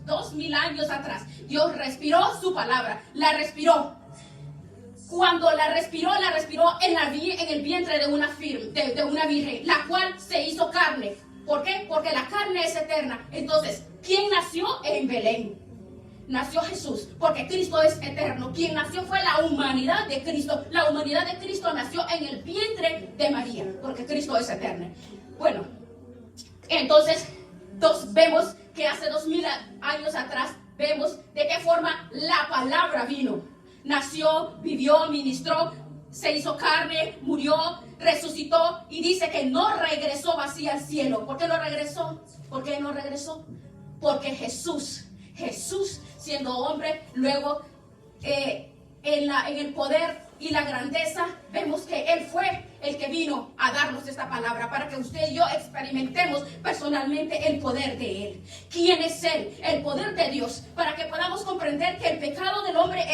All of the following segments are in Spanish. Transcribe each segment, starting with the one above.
2000 años atrás, Dios respiró su palabra, la respiró. Cuando la respiró en el vientre de una virgen, la cual se hizo carne. ¿Por qué? Porque la carne es eterna. Entonces, ¿quién nació en Belén? Nació Jesús, porque Cristo es eterno. Quien nació fue la humanidad de Cristo. La humanidad de Cristo nació en el vientre de María, porque Cristo es eterno. Bueno, entonces vemos que hace 2000 años atrás, vemos de qué forma la palabra vino. Nació, vivió, ministró, se hizo carne, murió, resucitó y dice que no regresó vacía al cielo. ¿Por qué no regresó? ¿Por qué no regresó? Porque Jesús siendo hombre, luego en el poder y la grandeza, vemos que Él fue el que vino a darnos esta palabra para que usted y yo experimentemos personalmente el poder de Él. ¿Quién es Él? El poder de Dios, para que podamos comprender que el pecado del hombre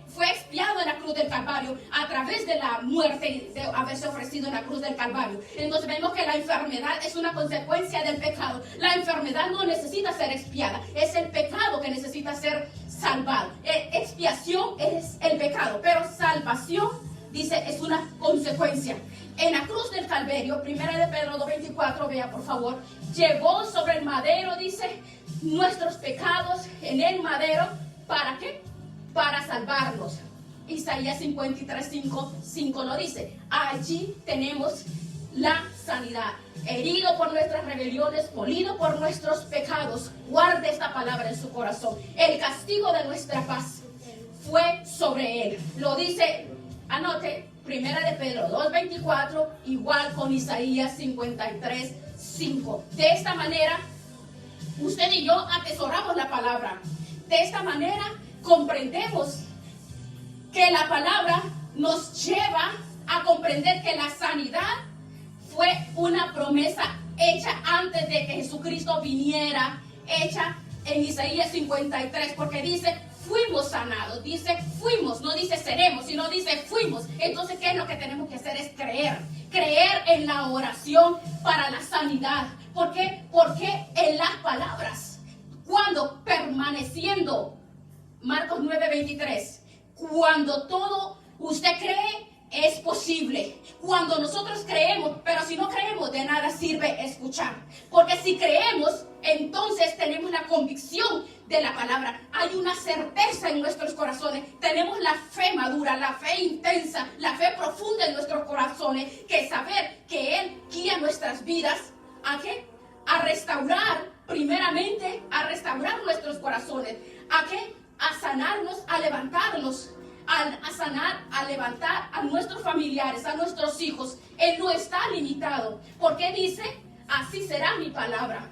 fue expiado en la cruz del Calvario a través de la muerte de haberse ofrecido en la cruz del Calvario. Entonces vemos que la enfermedad es una consecuencia del pecado. La enfermedad no necesita ser expiada, es el pecado que necesita ser salvado. Expiación es el pecado, pero salvación, dice, es una consecuencia. En la cruz del Calvario, 1 de Pedro 2:24, vea por favor, llevó sobre el madero, dice, nuestros pecados en el madero. ¿Para qué? Para salvarnos. Isaías 53:5 lo dice. Allí tenemos la sanidad. Herido por nuestras rebeliones, molido por nuestros pecados. Guarde esta palabra en su corazón. El castigo de nuestra paz fue sobre él. Lo dice, anote, 1 de Pedro 2:24, igual con Isaías 53:5. De esta manera, usted y yo atesoramos la palabra. De esta manera, comprendemos que la palabra nos lleva a comprender que la sanidad fue una promesa hecha antes de que Jesucristo viniera, hecha en Isaías 53, porque dice, fuimos sanados, dice fuimos, no dice seremos, sino dice fuimos. Entonces, ¿qué es lo que tenemos que hacer? Es creer en la oración para la sanidad. ¿Por qué? Porque en las palabras, cuando permaneciendo, Marcos 9:23, cuando todo usted cree, es posible. Cuando nosotros creemos, pero si no creemos, de nada sirve escuchar. Porque si creemos, entonces tenemos la convicción de la palabra. Hay una certeza en nuestros corazones. Tenemos la fe madura, la fe intensa, la fe profunda en nuestros corazones. Que saber que Él guía nuestras vidas. ¿A qué? A restaurar, primeramente, a restaurar nuestros corazones. ¿A qué? A sanarnos, a levantarnos. A sanar, a levantar a nuestros familiares, a nuestros hijos. Él no está limitado, porque dice, así será mi palabra.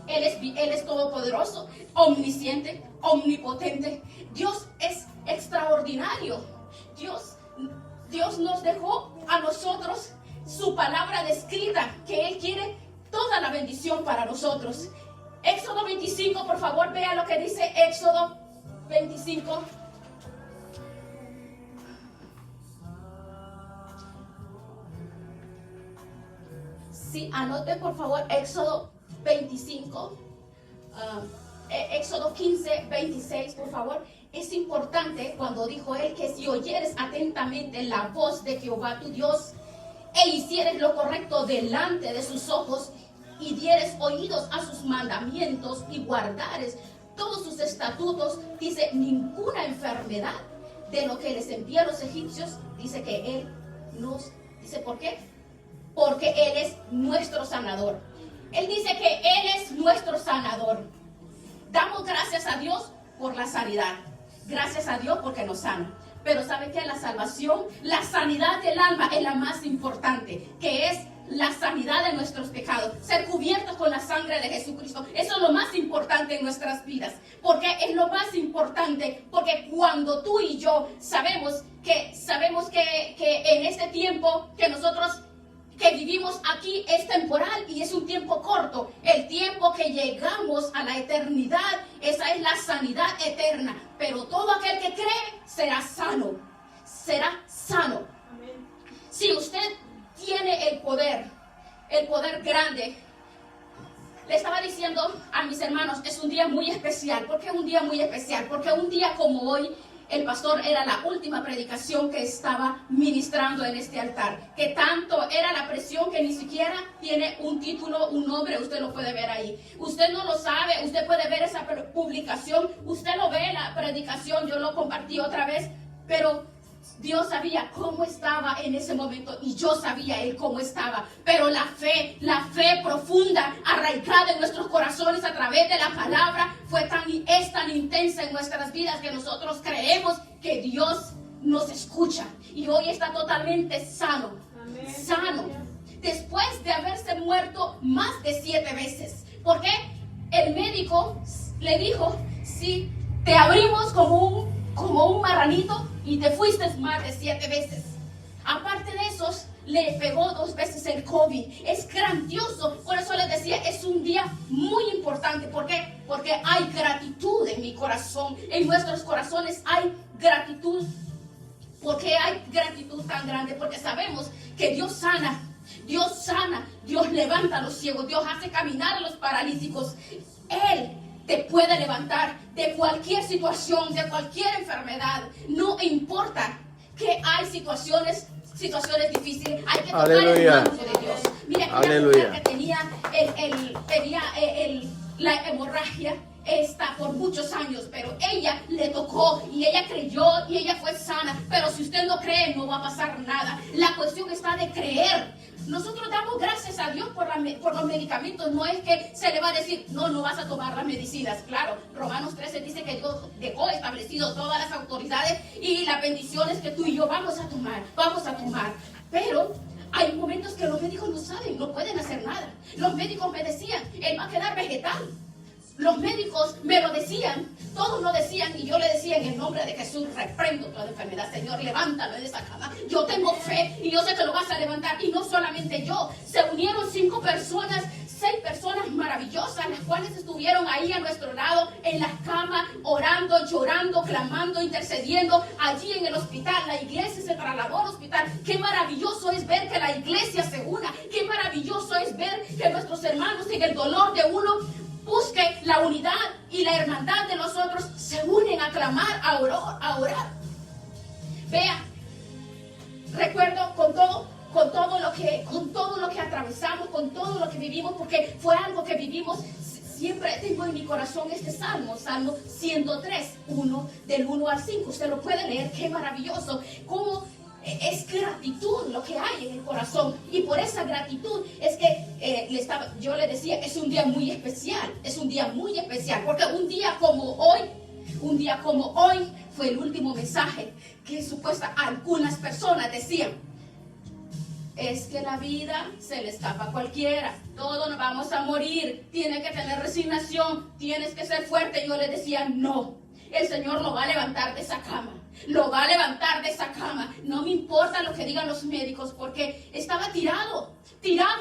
Él es todopoderoso, omnisciente, omnipotente. Dios es extraordinario. Dios nos dejó a nosotros su palabra descrita, que Él quiere toda la bendición para nosotros. Éxodo 25, por favor, vea lo que dice Éxodo 25. Sí, anote por favor Éxodo 25, Éxodo 15:26, por favor. Es importante cuando dijo Él que si oyeres atentamente la voz de Jehová tu Dios e hicieres lo correcto delante de sus ojos y dieres oídos a sus mandamientos y guardares todos sus estatutos, dice, ninguna enfermedad de lo que les envía a los egipcios, dice que Él nos, dice, ¿por qué? Porque Él es nuestro sanador. Él dice que Él es nuestro sanador. Damos gracias a Dios por la sanidad. Gracias a Dios porque nos sana. Pero ¿sabe qué? La salvación, la sanidad del alma es la más importante, que es la sanidad de nuestros pecados. Ser cubiertos con la sangre de Jesucristo. Eso es lo más importante en nuestras vidas. Porque es lo más importante. Porque cuando tú y yo sabemos que en este tiempo que nosotros que vivimos aquí es temporal y es un tiempo corto. El tiempo que llegamos a la eternidad, esa es la sanidad eterna. Pero todo aquel que cree será sano. Será sano. Amén. Si usted tiene el poder grande, le estaba diciendo a mis hermanos, es un día muy especial. ¿Por qué un día muy especial? Porque un día como hoy, el pastor era la última predicación que estaba ministrando en este altar. Que tanto era la presión que ni siquiera tiene un título, un nombre, usted lo puede ver ahí. Usted no lo sabe, usted puede ver esa publicación, usted lo ve en la predicación, yo lo compartí otra vez, pero Dios sabía cómo estaba en ese momento y yo sabía Él cómo estaba. Pero la fe profunda, arraigada en nuestros corazones a través de la palabra, es tan intensa en nuestras vidas que nosotros creemos que Dios nos escucha. Y hoy está totalmente sano. Amén. Sano. Después de haberse muerto más de 7 veces. Porque el médico le dijo, si te abrimos como un marranito, y te fuiste más de 7 veces. Aparte de esos, le pegó 2 veces el COVID. Es grandioso. Por eso les decía, es un día muy importante. ¿Por qué? Porque hay gratitud en mi corazón. En nuestros corazones hay gratitud. ¿Por qué hay gratitud tan grande? Porque sabemos que Dios sana. Dios sana. Dios levanta a los ciegos. Dios hace caminar a los paralíticos. Él te puede levantar de cualquier situación, de cualquier enfermedad. No importa que hay situaciones difíciles. Hay que tocar el manto de Dios. Mira, aquella mujer que tenía la hemorragia por muchos años, pero ella le tocó y ella creyó y ella fue sana. Pero si usted no cree, no va a pasar nada. La cuestión está de creer. Nosotros damos gracias a Dios por los medicamentos. No es que se le va a decir, no vas a tomar las medicinas. Claro, Romanos 13 dice que Dios dejó establecido todas las autoridades y las bendiciones que tú y yo vamos a tomar. Pero hay momentos que los médicos no saben, no pueden hacer nada. Los médicos me decían, él va a quedar vegetal. Los médicos me lo decían, todos lo decían, y yo le decía, en el nombre de Jesús, reprendo toda enfermedad, Señor, levántalo de esa cama. Yo tengo fe y yo sé que lo vas a levantar. Y no solamente yo, se unieron 6 personas maravillosas, las cuales estuvieron ahí a nuestro lado, en las camas, orando, llorando, clamando, intercediendo, allí en el hospital. La iglesia se trasladó al hospital. Qué maravilloso es ver que la iglesia se una. Qué maravilloso es ver que nuestros hermanos en el dolor de uno busque la unidad y la hermandad de nosotros, se unen a clamar, a orar. Vea, recuerdo con todo lo que atravesamos, con todo lo que vivimos, porque fue algo que vivimos. Siempre tengo en mi corazón este Salmo 103, del 1 al 5. Usted lo puede leer, qué maravilloso. Cómo es gratitud lo que hay en el corazón. Y por esa gratitud es que yo le decía, es un día muy especial. Es un día muy especial. Porque un día como hoy fue el último mensaje que algunas personas decían. Es que la vida se le escapa a cualquiera. Todos nos vamos a morir. Tienes que tener resignación. Tienes que ser fuerte. Yo le decía, no. El Señor lo va a levantar de esa cama. Lo va a levantar de esa cama. No me importa lo que digan los médicos, porque estaba tirado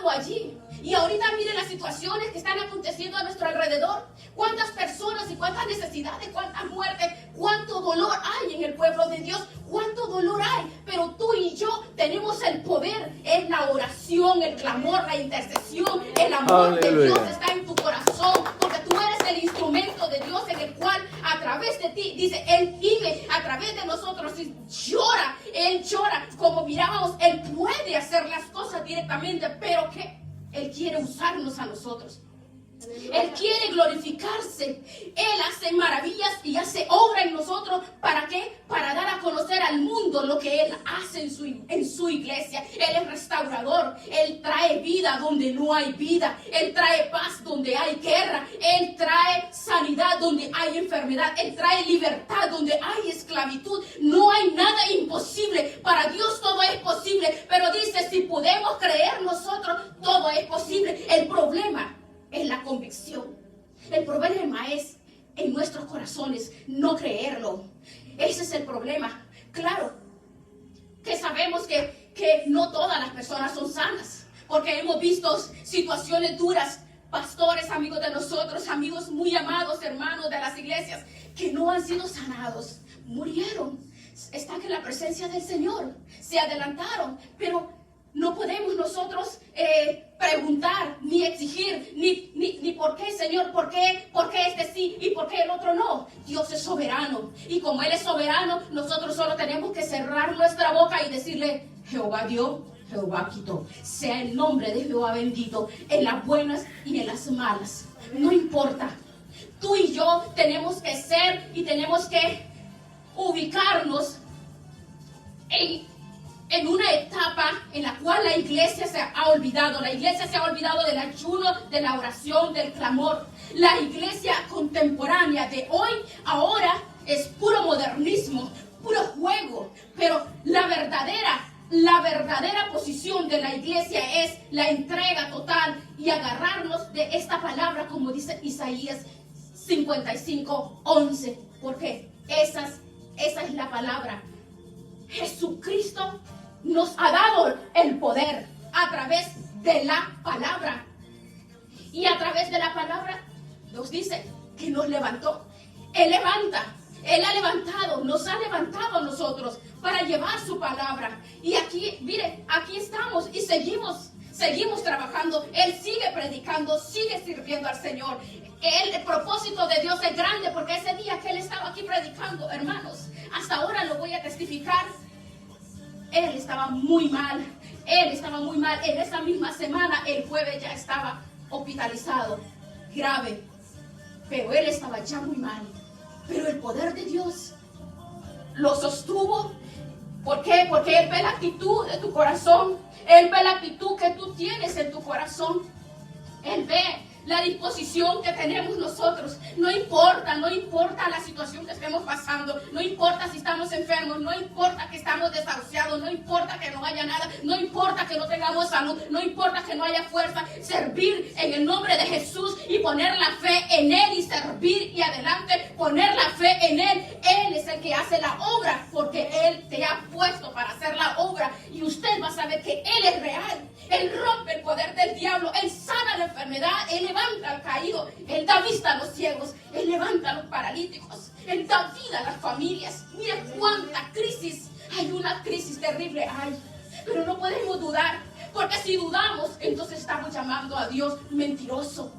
allí. Y ahorita miren las situaciones que están aconteciendo a nuestro alrededor. Cuántas personas y cuántas necesidades, cuántas muertes, cuánto dolor hay en el pueblo de Dios. Cuánto dolor hay. Pero tú y yo tenemos el poder. Es la oración, el clamor, la intercesión. El amor de Dios está en tu corazón. Porque tú eres el instrumento de Dios en el cual a través de ti, dice, Él vive a través de nosotros y llora. Él llora. Como mirábamos, Él puede hacer las cosas directamente, pero que Él quiere usarnos a nosotros. Él quiere glorificarse. Él hace maravillas y hace obra en nosotros. ¿Para qué? Para dar a conocer al mundo lo que Él hace en su iglesia. Él es restaurador. Él trae vida donde no hay vida. Él trae paz donde hay guerra. Él trae sanidad donde hay enfermedad. Él trae libertad donde hay esclavitud. No hay nada imposible. Para Dios todo es posible. Pero dice, si podemos creer nosotros, todo es posible. El problema es la convicción. El problema es en nuestros corazones no creerlo. Ese es el problema. Claro que sabemos que no todas las personas son sanas, porque hemos visto situaciones duras. Pastores, amigos de nosotros, amigos muy amados, hermanos de las iglesias, que no han sido sanados, murieron. Están en la presencia del Señor, se adelantaron, pero no podemos nosotros preguntar, ni exigir, ni por qué, Señor, por qué este sí y por qué el otro no. Dios es soberano. Y como Él es soberano, nosotros solo tenemos que cerrar nuestra boca y decirle: Jehová dio, Jehová quitó. Sea el nombre de Jehová bendito en las buenas y en las malas. No importa. Tú y yo tenemos que ser y tenemos que ubicarnos en una etapa en la cual la iglesia se ha olvidado. La iglesia se ha olvidado del ayuno, de la oración, del clamor. La iglesia contemporánea de hoy, ahora, es puro modernismo, puro juego. Pero la verdadera posición de la iglesia es la entrega total y agarrarnos de esta palabra, como dice Isaías 55:11. Porque esa es la palabra. Jesucristo nos ha dado el poder a través de la palabra. Y a través de la palabra nos dice que nos levantó. Él levanta. Él ha levantado, nos ha levantado a nosotros para llevar su palabra. Y aquí, mire, aquí estamos y seguimos trabajando. Él sigue predicando, sigue sirviendo al Señor. El propósito de Dios es grande, porque ese día que Él estaba aquí predicando, hermanos, hasta ahora lo voy a testificar, Él estaba muy mal. En esa misma semana, el jueves, ya estaba hospitalizado, grave. Pero Él estaba ya muy mal. Pero el poder de Dios lo sostuvo. ¿Por qué? Porque Él ve la actitud de tu corazón. Él ve la actitud que tú tienes en tu corazón. Él ve la disposición que tenemos nosotros. No importa la situación que estemos pasando. No importa si estamos enfermos. No importa que estamos desahuciados. No importa que no haya nada. No importa que no tengamos salud. No importa que no haya fuerza. Servir en el nombre de Jesús y poner la fe en Él y servir y adelante. Poner la fe en Él. Él es el que hace la obra, porque Él te ha puesto para hacer la obra. Y usted va a saber que Él es real. Él rompe el poder del diablo. Él sana la enfermedad. Él levanta al caído. Él da vista a los ciegos. Él levanta a los paralíticos. Él da vida a las familias. Mira cuánta crisis. Hay una crisis terrible. Pero no podemos dudar. Porque si dudamos, entonces estamos llamando a Dios mentiroso.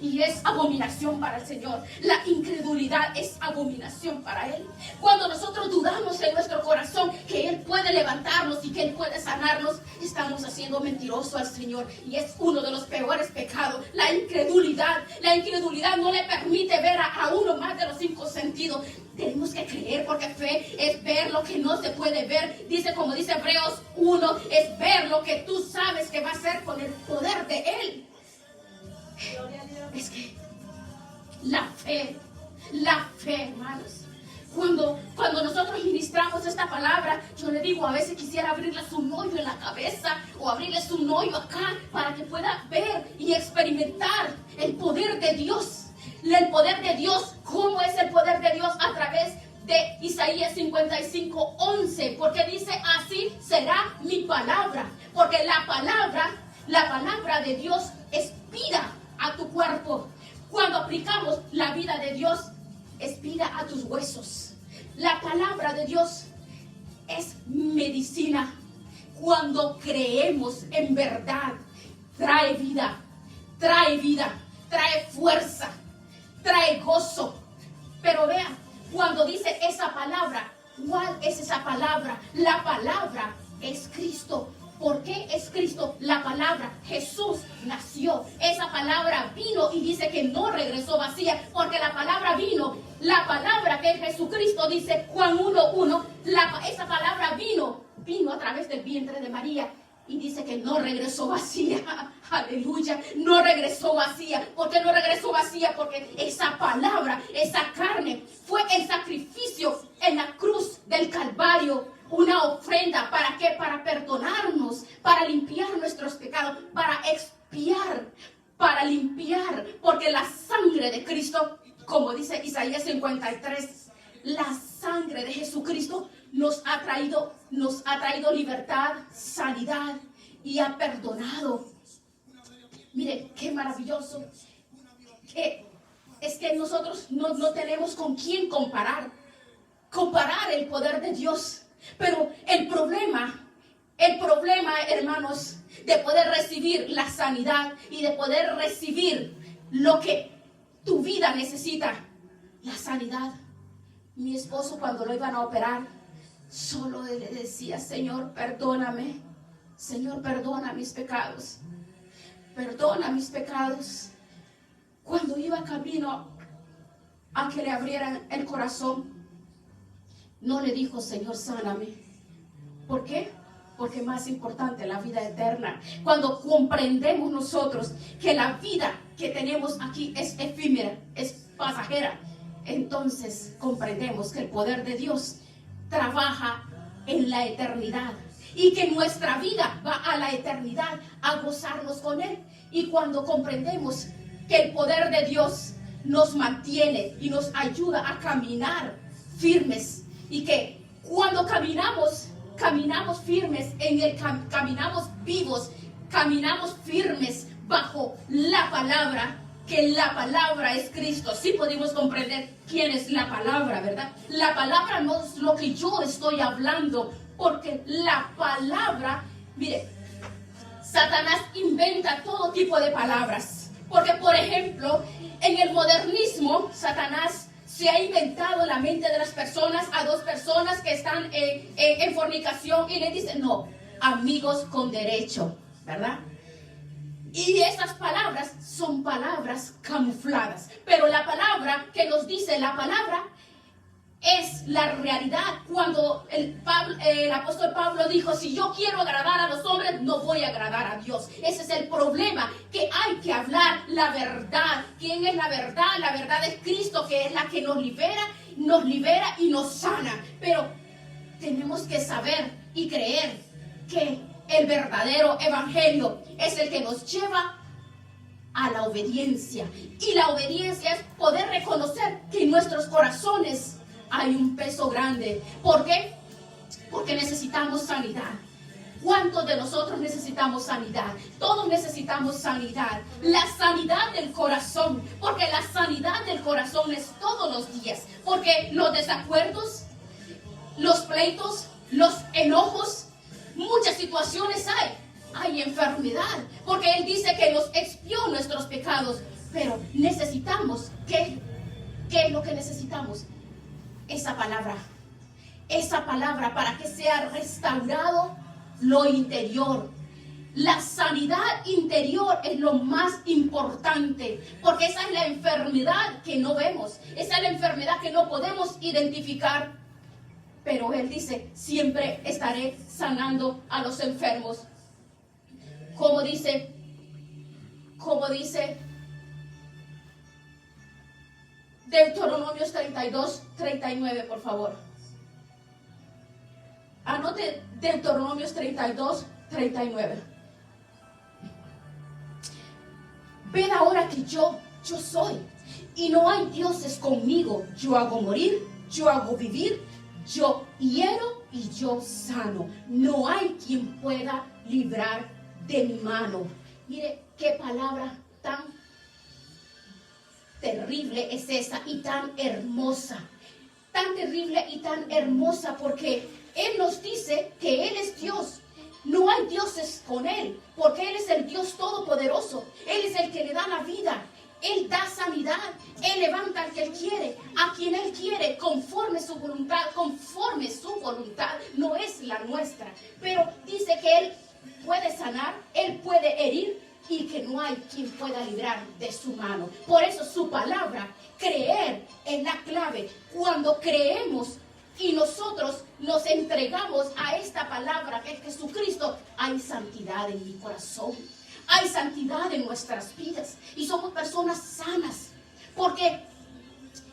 Y es abominación para el Señor. La incredulidad es abominación para Él. Cuando nosotros dudamos en nuestro corazón que Él puede levantarnos y que Él puede sanarnos, estamos haciendo mentiroso al Señor. Y es uno de los peores pecados. La incredulidad. La incredulidad no le permite ver a uno más de los 5 sentidos. Tenemos que creer, porque fe es ver lo que no se puede ver. Dice, como dice Hebreos 1, es ver lo que tú sabes que va a hacer con el poder de Él. Es que la fe, hermanos. Cuando nosotros ministramos esta palabra, yo le digo, a veces quisiera abrirles un hoyo en la cabeza o abrirles un hoyo acá para que pueda ver y experimentar el poder de Dios. El poder de Dios. ¿Cómo es el poder de Dios? A través de Isaías 55:11. Porque dice, así será mi palabra. Porque la palabra de Dios es vida a tu cuerpo. Cuando aplicamos la vida de Dios, es vida a tus huesos. La palabra de Dios es medicina. Cuando creemos en verdad, trae vida, trae fuerza, trae gozo. Pero vean, cuando dice esa palabra, ¿cuál es esa palabra? La palabra es Cristo. ¿Por qué es Cristo la palabra? Jesús nació. Esa palabra vino y dice que no regresó vacía, porque la palabra vino. La palabra que es Jesucristo, dice Juan 1:1, esa palabra vino a través del vientre de María. Y dice que no regresó vacía. Aleluya. No regresó vacía. ¿Por qué no regresó vacía? Porque esa palabra, esa carne, fue el sacrificio en la cruz del Calvario. Una ofrenda. ¿Para qué? Para perdonarnos. Para limpiar nuestros pecados. Para expiar. Para limpiar. Porque la sangre de Cristo, como dice Isaías 53, la sangre de Jesucristo nos ha traído libertad, sanidad y ha perdonado. Mire, qué maravilloso. Es que nosotros no tenemos con quién comparar el poder de Dios. Pero el problema el problema, hermanos, de poder recibir la sanidad y de poder recibir lo que tu vida necesita, la sanidad. Mi esposo, cuando lo iban a operar, solo le decía: Señor, perdóname. Señor, perdona mis pecados. Perdona mis pecados. Cuando iba camino a que le abrieran el corazón, no le dijo: Señor, sáname. ¿Por qué? Porque más importante la vida eterna. Cuando comprendemos nosotros que la vida que tenemos aquí es efímera, es pasajera, entonces comprendemos que el poder de Dios trabaja en la eternidad y que nuestra vida va a la eternidad a gozarnos con Él. Y cuando comprendemos que el poder de Dios nos mantiene y nos ayuda a caminar firmes, y que cuando caminamos firmes caminamos vivos, caminamos firmes bajo la palabra, que la palabra es Cristo. Sí podemos comprender quién es la palabra, ¿verdad? La palabra no es lo que yo estoy hablando, porque la palabra, mire, Satanás inventa todo tipo de palabras. Porque, por ejemplo, en el modernismo, Satanás se ha inventado en la mente de las personas a dos personas que están en fornicación y le dicen: no, amigos con derecho, ¿verdad? Y esas palabras son palabras camufladas. Pero la palabra que nos dice la palabra es la realidad. Cuando el apóstol Pablo dijo: si yo quiero agradar a los hombres, no voy a agradar a Dios. Ese es el problema, que hay que hablar la verdad. ¿Quién es la verdad? La verdad es Cristo, que es la que nos libera y nos sana. Pero tenemos que saber y creer que el verdadero evangelio es el que nos lleva a la obediencia. Y la obediencia es poder reconocer que en nuestros corazones hay un peso grande. ¿Por qué? Porque necesitamos sanidad. ¿Cuántos de nosotros necesitamos sanidad? Todos necesitamos sanidad. La sanidad del corazón. Porque la sanidad del corazón es todos los días. Porque los desacuerdos, los pleitos, los enojos, muchas situaciones hay enfermedad. Porque Él dice que nos expió nuestros pecados. Pero necesitamos, ¿qué es lo que necesitamos? Esa palabra para que sea restaurado lo interior. La sanidad interior es lo más importante, porque esa es la enfermedad que no vemos, esa es la enfermedad que no podemos identificar. Pero Él dice: siempre estaré sanando a los enfermos. Como dice Deuteronomios 32, 39, por favor. Anote Deuteronomios 32, 39. Ved ahora que yo soy, y no hay dioses conmigo. Yo hago morir, yo hago vivir, yo hiero y yo sano. No hay quien pueda librar de mi mano. Mire qué palabra tan terrible es esa y tan hermosa. Tan terrible y tan hermosa, porque Él nos dice que Él es Dios. No hay dioses con Él, porque Él es el Dios todopoderoso. Él es el que le da la vida. Él da sanidad. Él levanta al que Él quiere, a quien Él quiere, conforme su voluntad. Conforme su voluntad, no es la nuestra. Pero dice que Él puede sanar, Él puede herir, y que no hay quien pueda librar de su mano. Por eso su palabra, creer, es la clave. Cuando creemos y nosotros nos entregamos a esta palabra que es Jesucristo, hay santidad en mi corazón, hay santidad en nuestras vidas y somos personas sanas. Porque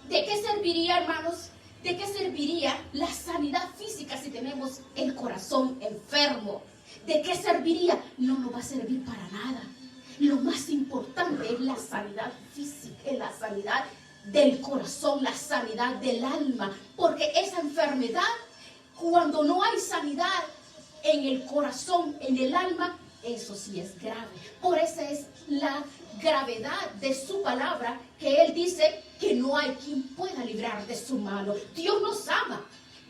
¿de qué serviría, hermanos? ¿De qué serviría la sanidad física si tenemos el corazón enfermo? ¿De qué serviría? No nos va a servir para nada. Lo más importante es la sanidad física, es la sanidad del corazón, la sanidad del alma. Porque esa enfermedad, cuando no hay sanidad en el corazón, en el alma, eso sí es grave. Por eso es la gravedad de su palabra, que Él dice que no hay quien pueda librar de su mano. Dios nos ama.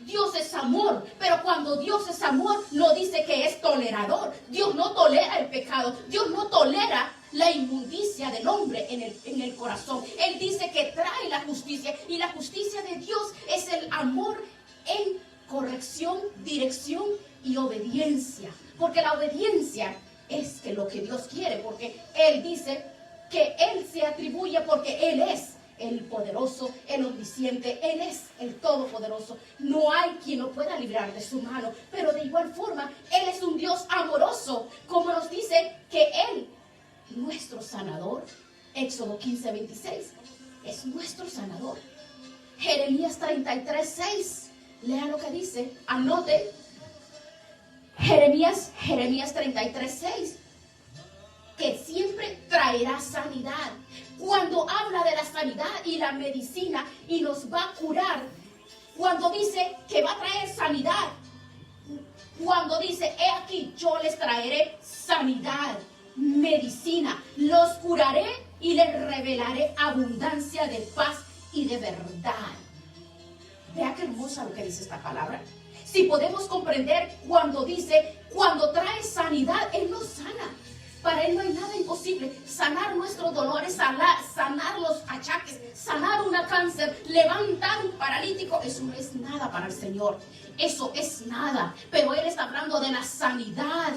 Dios es amor, pero cuando Dios es amor, no dice que es tolerador. Dios no tolera el pecado. Dios no tolera la inmundicia del hombre en el corazón. Él dice que trae la justicia, y la justicia de Dios es el amor en corrección, dirección y obediencia. Porque la obediencia es que lo que Dios quiere, porque Él dice que Él se atribuye porque Él es el poderoso, el omnisciente, Él es el todopoderoso. No hay quien lo pueda librar de su mano, pero de igual forma, Él es un Dios amoroso, como nos dice que Él, nuestro sanador, Éxodo 15:26, es nuestro sanador. Jeremías 33:6, lea lo que dice, anote, Jeremías 33:6, que siempre traerá sanidad. Cuando habla de la sanidad y la medicina y nos va a curar, cuando dice que va a traer sanidad, cuando dice, he aquí, yo les traeré sanidad, medicina, los curaré y les revelaré abundancia de paz y de verdad. Vea qué hermosa lo que dice esta palabra. Si podemos comprender cuando dice, cuando trae sanidad, Él nos sana. Para Él no hay nada imposible. Sanar nuestros dolores, sanar los achaques, sanar un cáncer, levantar un paralítico, eso no es nada para el Señor. Eso es nada. Pero Él está hablando de la sanidad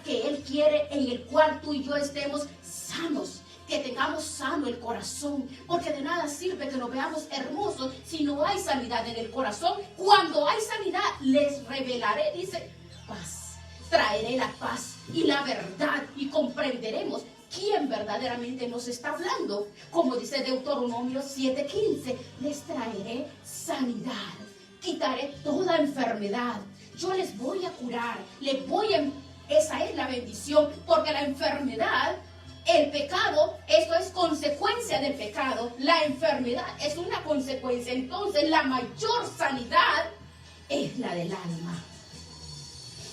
que Él quiere, en el cual tú y yo estemos sanos. Que tengamos sano el corazón, porque de nada sirve que nos veamos hermosos si no hay sanidad en el corazón. Cuando hay sanidad, les revelaré, dice, paz. Traeré la paz y la verdad, y comprenderemos quién verdaderamente nos está hablando. Como dice Deuteronomio 7:15, les traeré sanidad, quitaré toda enfermedad, yo les voy a curar, esa es la bendición, porque la enfermedad, el pecado, esto es consecuencia del pecado. La enfermedad es una consecuencia. Entonces la mayor sanidad es la del alma.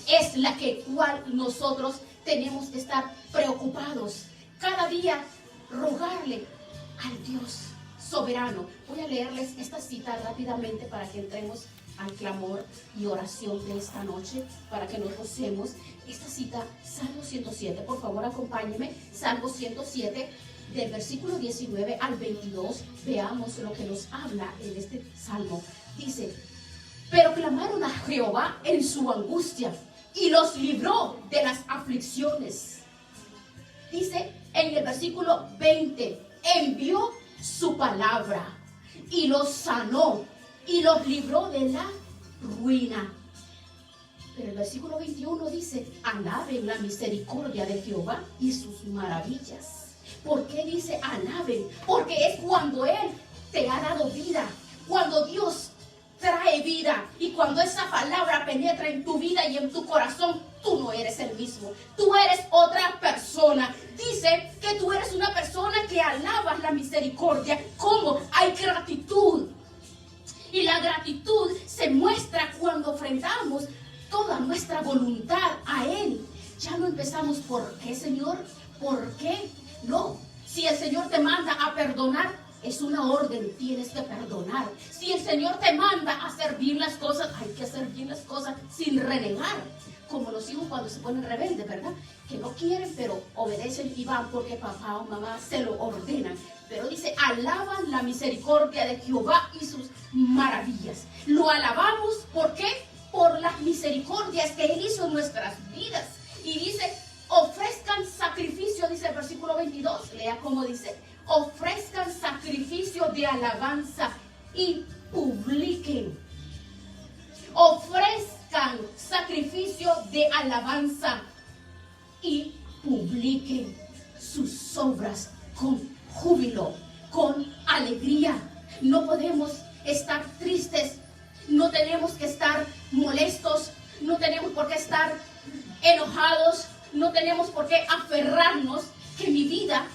Es la cual nosotros tenemos que estar preocupados. Cada día rogarle al Dios soberano. Voy a leerles esta cita rápidamente para que entremos al clamor y oración de esta noche, para que nos gocemos. Esta cita, Salmo 107, por favor acompáñenme. Salmo 107, del versículo 19 al 22, veamos lo que nos habla en este salmo. Dice, pero clamaron a Jehová en su angustia, y los libró de las aflicciones. Dice en el versículo 20, envió su palabra y los sanó y los libró de la ruina. Pero el versículo 21 dice, alaben la misericordia de Jehová y sus maravillas. ¿Por qué dice alaben? Porque es cuando Él te ha dado vida, cuando Dios trae vida, y cuando esa palabra penetra en tu vida y en tu corazón, tú no eres el mismo, tú eres otra persona. Dice que tú eres una persona que alabas la misericordia. ¿Cómo? Hay gratitud, y la gratitud se muestra cuando ofrendamos toda nuestra voluntad a Él. Ya no empezamos, ¿por qué, Señor? ¿Por qué? No, si el Señor te manda a perdonar, es una orden, tienes que perdonar. Si el Señor te manda a hacer bien las cosas, hay que hacer bien las cosas sin renegar. Como los hijos cuando se ponen rebeldes, ¿verdad? Que no quieren, pero obedecen y van porque papá o mamá se lo ordenan. Pero dice, alaban la misericordia de Jehová y sus maravillas. Lo alabamos, ¿por qué? Por las misericordias que Él hizo en nuestras vidas. Y dice, ofrezcan sacrificio, dice el versículo 22. Lea cómo dice, ofrezcan sacrificio de alabanza y publiquen. Ofrezcan sacrificio de alabanza y publiquen sus obras con júbilo, con alegría. No podemos estar tristes, no tenemos que estar molestos, no tenemos por qué estar enojados, no tenemos por qué aferrarnos que mi vida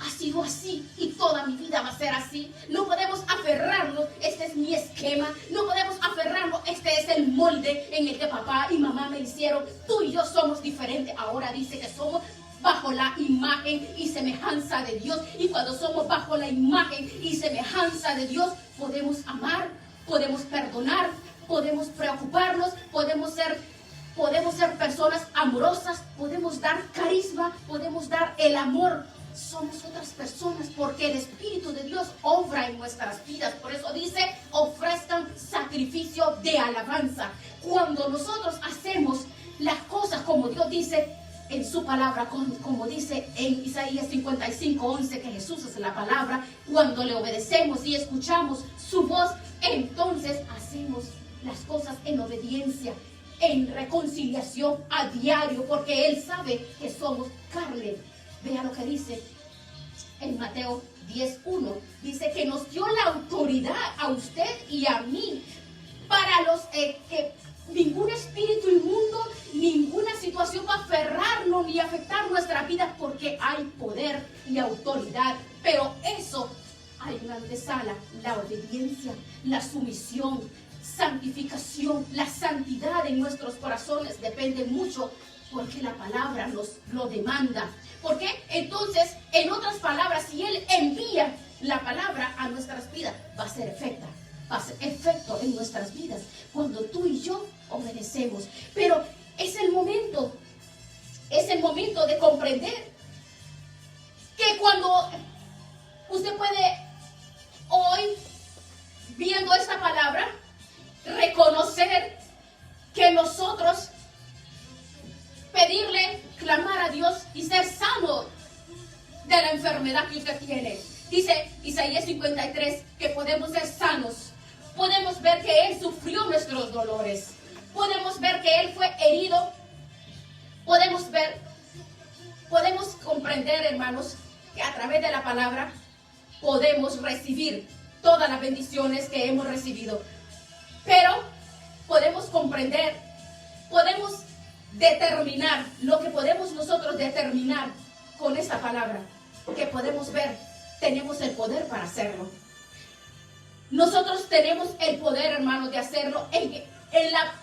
ha sido así y toda mi vida va a ser así. No podemos aferrarnos, este es mi esquema. No podemos aferrarnos, este es el molde en el que papá y mamá me hicieron. Tú y yo somos diferentes. Ahora dice que somos bajo la imagen y semejanza de Dios. Y cuando somos bajo la imagen y semejanza de Dios, podemos amar, podemos perdonar, podemos preocuparnos, podemos ser personas amorosas, podemos dar carisma, podemos dar el amor. Somos otras personas porque el Espíritu de Dios obra en nuestras vidas. Por eso dice, ofrezcan sacrificio de alabanza. Cuando nosotros hacemos las cosas como Dios dice en su palabra, como dice en Isaías 55:11, que Jesús es la palabra, cuando le obedecemos y escuchamos su voz, entonces hacemos las cosas en obediencia, en reconciliación a diario, porque Él sabe que somos carne. Vea lo que dice en Mateo 10:1. Dice que nos dio la autoridad a usted y a mí para los que ningún espíritu inmundo, ninguna situación va a aferrarnos ni afectar nuestra vida, porque hay poder y autoridad. Pero eso hay una antesala: la obediencia, la sumisión, santificación, la santidad en nuestros corazones depende mucho, porque la palabra nos lo demanda. ¿Por qué? Entonces, en otras palabras, si Él envía la palabra a nuestras vidas, va a ser efecto en nuestras vidas cuando tú y yo obedecemos. Pero es el momento de comprender que cuando usted puede hoy, viendo esta palabra, reconocer que nosotros pedirle, clamar a Dios y ser sano de la enfermedad que usted tiene. Dice Isaías 53 que podemos ser sanos. Podemos ver que Él sufrió nuestros dolores. Podemos ver que Él fue herido. Podemos comprender, hermanos, que a través de la palabra podemos recibir todas las bendiciones que hemos recibido. Pero podemos comprender, podemos determinar lo que podemos nosotros determinar con esta palabra, que podemos ver, tenemos el poder para hacerlo. Nosotros tenemos el poder, hermanos, de hacerlo en la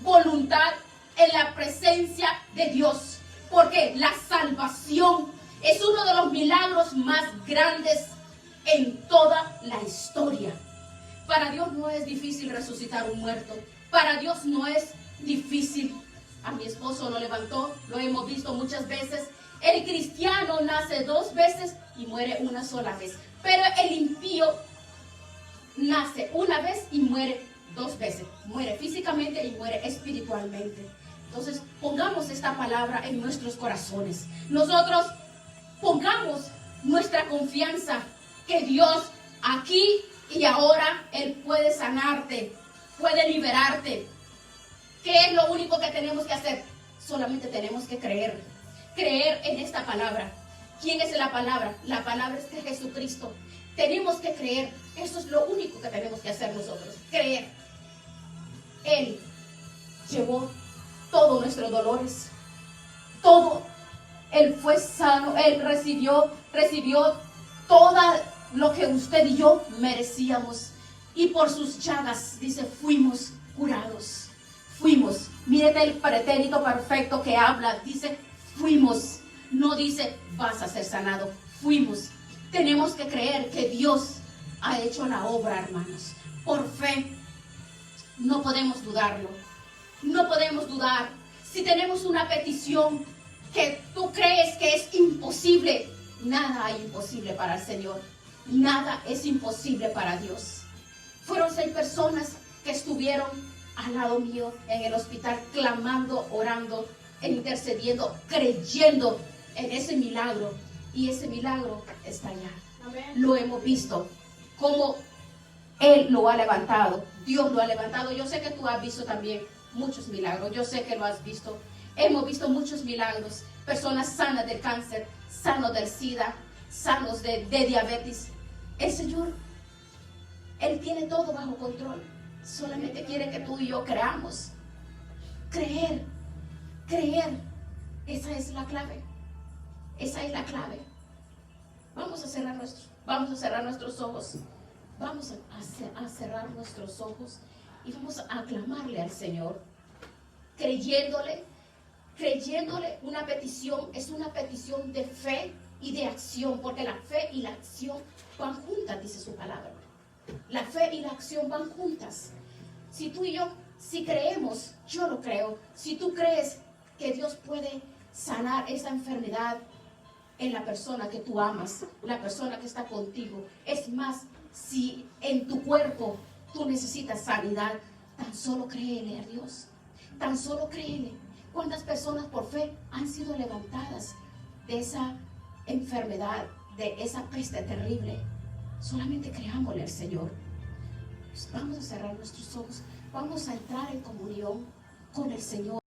voluntad, en la presencia de Dios, porque la salvación es uno de los milagros más grandes en toda la historia. Para Dios no es difícil resucitar un muerto. Para Dios no es difícil. A mi esposo lo levantó, lo hemos visto muchas veces. El cristiano nace 2 veces y muere una sola vez. Pero el impío nace una vez y muere 2 veces. Muere físicamente y muere espiritualmente. Entonces, pongamos esta palabra en nuestros corazones. Nosotros pongamos nuestra confianza que Dios aquí y ahora Él puede sanarte, puede liberarte. ¿Qué es lo único que tenemos que hacer? Solamente tenemos que creer en esta palabra. ¿Quién es la palabra? La palabra es de Jesucristo. Tenemos que creer. Eso es lo único que tenemos que hacer nosotros, creer. Él llevó todos nuestros dolores, todo. Él fue sano, Él recibió todo lo que usted y yo merecíamos. Y por sus llagas, dice, fuimos curados. Fuimos. Mírate el pretérito perfecto que habla. Dice, fuimos. No dice, vas a ser sanado. Fuimos. Tenemos que creer que Dios ha hecho la obra, hermanos. Por fe. No podemos dudarlo. No podemos dudar. Si tenemos una petición que tú crees que es imposible, nada hay imposible para el Señor. Nada es imposible para Dios. Fueron 6 personas que estuvieron al lado mío en el hospital, clamando, orando, intercediendo, creyendo en ese milagro. Y ese milagro está allá. Amén. Lo hemos visto, cómo Él lo ha levantado. Dios lo ha levantado. Yo sé que tú has visto también muchos milagros. Yo sé que lo has visto. Hemos visto muchos milagros. Personas sanas del cáncer, sanos del SIDA, sanos de diabetes. El Señor, Él tiene todo bajo control. Solamente quiere que tú y yo creamos. Creer. Esa es la clave. Esa es la clave. Vamos a cerrar nuestros ojos. Vamos a cerrar nuestros ojos y vamos a aclamarle al Señor. Creyéndole una petición es una petición de fe y de acción, porque la fe y la acción van juntas, dice su palabra. La fe y la acción van juntas. Si tú y yo, si creemos, yo lo creo, si tú crees que Dios puede sanar esa enfermedad en la persona que tú amas, la persona que está contigo, es más, si en tu cuerpo tú necesitas sanidad, tan solo créele a Dios, tan solo créele. ¿Cuántas personas por fe han sido levantadas de esa enfermedad, de esa peste terrible? Solamente creámosle al Señor. Vamos a cerrar nuestros ojos, vamos a entrar en comunión con el Señor.